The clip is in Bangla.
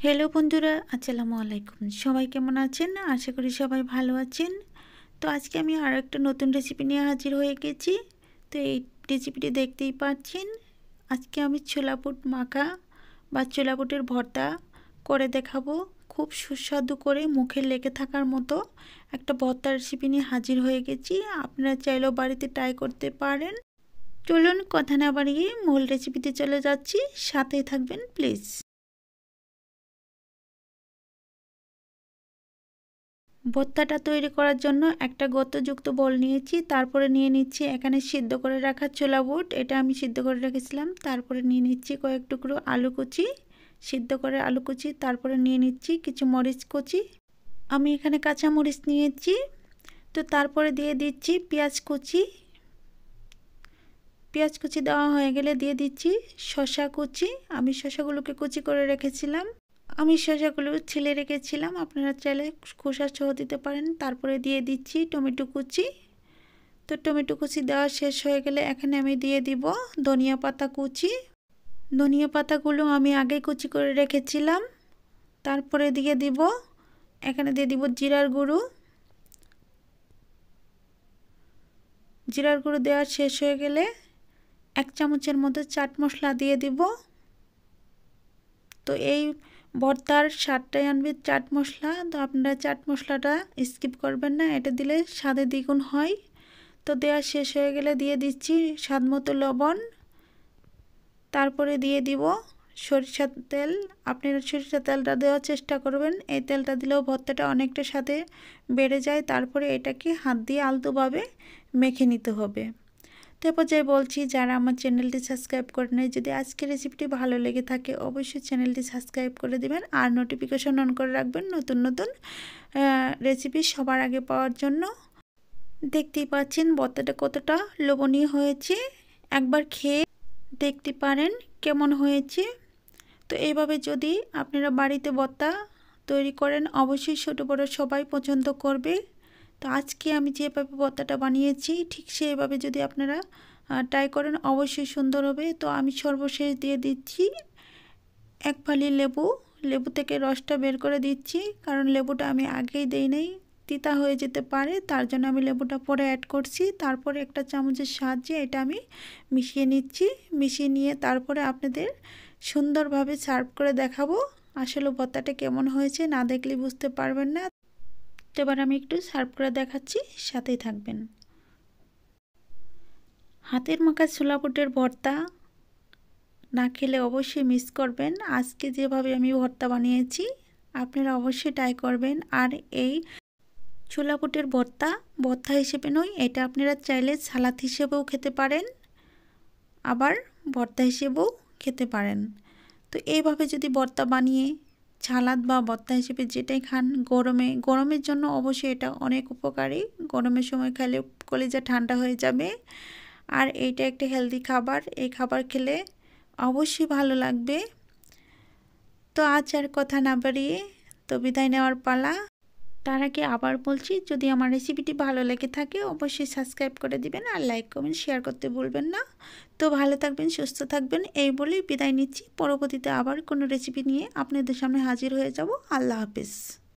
হ্যালো বন্ধুরা, আসসালামু আলাইকুম। সবাই কেমন আছেন? আশা করি সবাই ভালো আছেন। তো আজকে আমি আরও একটা নতুন রেসিপি নিয়ে হাজির হয়ে গেছি। তো এই রেসিপিটি দেখতেই পাচ্ছেন। আজকে আমি ছোলা বুট মাখা বা ছোলা বুটের ভর্তা করে দেখাবো। খুব সুস্বাদু করে মুখে লেগে থাকার মতো একটা ভর্তা রেসিপি নিয়ে হাজির হয়ে গেছি। আপনারা চাইলেও বাড়িতে ট্রাই করতে পারেন। চলুন কথা না বাড়িয়ে মূল রেসিপিতে চলে যাচ্ছি, সাথেই থাকবেন প্লিজ। ভর্তাটা তৈরি করার জন্য একটা গর্তযুক্ত বোল নিয়েছি। তারপরে নিয়ে নিচ্ছি এখানে সিদ্ধ করে রাখা ছোলা বুট, এটা আমি সিদ্ধ করে রেখেছিলাম। তারপরে নিয়ে নিচ্ছি কয়েক টুকরো আলু কুচি, সিদ্ধ করে আলু কুচি। তারপরে নিয়ে নিচ্ছি কিছু মরিচ কুচি, আমি এখানে কাঁচা মরিচ নিয়েছি। তো তারপরে দিয়ে দিচ্ছি পেঁয়াজ কুচি। পেঁয়াজ কুচি দেওয়া হয়ে গেলে দিয়ে দিচ্ছি শসা কুচি, আমি শসাগুলোকে কুচি করে রেখেছিলাম। আমি শসাগুলো ছিলে রেখেছিলাম, আপনারা চাইলে খোসা সহ দিতে পারেন। তারপরে দিয়ে দিচ্ছি টমেটো কুচি। তো টমেটো কুচি দেওয়া শেষ হয়ে গেলে এখানে আমি দিয়ে দিব ধনিয়া পাতা কুচি। ধনিয়া পাতাগুলো আমি আগে কুচি করে রেখেছিলাম। তারপরে এখানে দিয়ে দিব জিরার গুঁড়ো। জিরার গুঁড়ো দেওয়া শেষ হয়ে গেলে 1 চামচের মতো চাট মশলা দিয়ে দিব। তো এই ভর্তার স্বাদটাই আনবে চাট মশলা। তো আপনারা চাট মশলাটা স্কিপ করবেন না, এটা দিলে স্বাদে দ্বিগুণ হয়। তো দেওয়া শেষ হয়ে গেলে দিয়ে দিচ্ছি স্বাদ মতো লবণ। তারপরে দিয়ে দিব সরিষার তেল। আপনারা সরিষার তেলটা দেওয়ার চেষ্টা করবেন, এই তেলটা দিলেও ভর্তাটা অনেকটা স্বাদে বেড়ে যায়। তারপরে এটাকে হাত দিয়ে আলতোভাবে মেখে নিতে হবে। তারপর যাই বলছি, যারা আমার চ্যানেলটি সাবস্ক্রাইব করে নেয়, যদি আজকের রেসিপিটি ভালো লেগে থাকে অবশ্যই চ্যানেলটি সাবস্ক্রাইব করে দেবেন আর নোটিফিকেশন অন করে রাখবেন নতুন নতুন রেসিপি সবার আগে পাওয়ার জন্য। দেখতেই পাচ্ছেন ভর্তাটা কতটা লোভনীয় হয়েছে, একবার খেয়ে দেখতে পারেন কেমন হয়েছে। তো এইভাবে যদি আপনারা বাড়িতে ভর্তা তৈরি করেন অবশ্যই ছোটো বড়ো সবাই পছন্দ করবে। তো আজকে আমি যেভাবে ভর্তাটা বানিয়েছি ঠিক সেইভাবে যদি আপনারা ট্রাই করেন অবশ্যই সুন্দর হবে। তো আমি সর্বশেষ দিয়ে দিচ্ছি 1 ফালি লেবু। লেবু থেকে রসটা বের করে দিচ্ছি, কারণ লেবুটা আমি আগেই দেই নাই, তিতা হয়ে যেতে পারে, তার জন্য আমি লেবুটা পরে অ্যাড করছি। তারপরে একটা চামচের সাহায্যে এটা আমি মিশিয়ে নিচ্ছি। মিশিয়ে নিয়ে তারপরে আপনাদের সুন্দরভাবে সার্ভ করে দেখাবো। আসলে ভর্তাটা কেমন হয়েছে না দেখলে বুঝতে পারবেন না। তো এবার আমি একটু সার্ভ করে দেখাচ্ছি, সাথেই থাকবেন। হাতের মাখা ছোলা বুটের ভর্তা না খেলে অবশ্যই মিস করবেন। আজকে যেভাবে আমি ভর্তা বানিয়েছি আপনারা অবশ্যই ট্রাই করবেন। আর এই ছোলা বুটের ভর্তা হিসেবে নয়, এটা আপনারা চাইলে সালাদ হিসেবেও খেতে পারেন, আবার ভর্তা হিসেবেও খেতে পারেন। তো এইভাবে যদি ভর্তা বানিয়ে সালাদ বা ভর্তা হিসেবে যেটাই খান, গরমের জন্য অবশ্যই এটা অনেক উপকারী। গরমের সময় খেলে কলিজা ঠান্ডা হয়ে যাবে। আর এইটা একটা হেলদি খাবার, এই খাবার খেলে অবশ্যই ভালো লাগবে। তো আজ আর কথা না বাড়িয়ে তো বিদায় নেওয়ার পালা। তার আগে আবার বলছি, যদি আমার রেসিপিটি ভালো লেগে থাকে অবশ্যই সাবস্ক্রাইব করে দিবেন আর লাইক কমেন্ট শেয়ার করতে ভুলবেন না। তো ভালো থাকবেন, সুস্থ থাকবেন, এই বলেই বিদায় নিচ্ছি। পরবর্তীতে আবার কোনো রেসিপি নিয়ে আপনাদের সামনে হাজির হয়ে যাব। আল্লাহ হাফেজ।